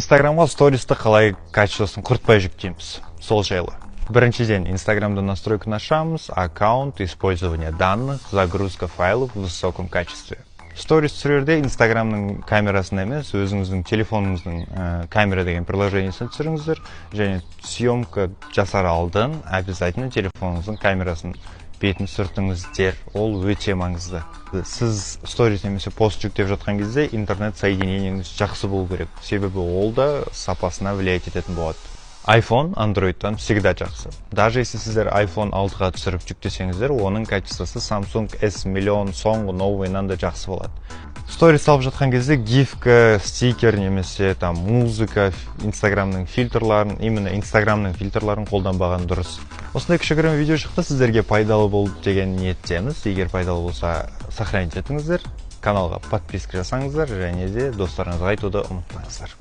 Инстаграмға стористі қалай качествосын құртпай жүктейміз. Сол жайлы. Біріншіден, Инстаграмда настройканы ашамыз, аккаунт, использование данных, загрузка файлов в высоком качестве. Сторис түсірерде Инстаграмның камерасын емес, өзіңіздің телефоныңыздың камера деген приложениесін түсіріңіздер, және съемка жасар алдын обязательно телефоныңыздың камерасын бетін сүртіңіздер. Ол өте маңызды. Сіз сторис немесе пост жүктеп жатқан кезде интернет соединениеңіз жақсы болу керек. Себебі ол да сапасына влиять ететін болады. iPhone Android'тан всегда жақсы. Даже если сіздер iPhone 6-ға түсіріп жүктесеңіздер, оның качествосы Samsung S миллион соңғы новыйынан да жақсы болады. Сторис салып жатқан кезде гифка, стикер немесе музыка, Инстаграмның фильтрларын, именно Инстаграмның фильтрларын қолданбаған дұрыс. Осындай кішігірім видео шықты, сіздерге пайдалы болды деген ниеттеміз. Егер пайдалы болса, сохранить етіңіздер, каналға подписка жасаңыздар, және де достарыңызға айтуды ұмытпаңыздар.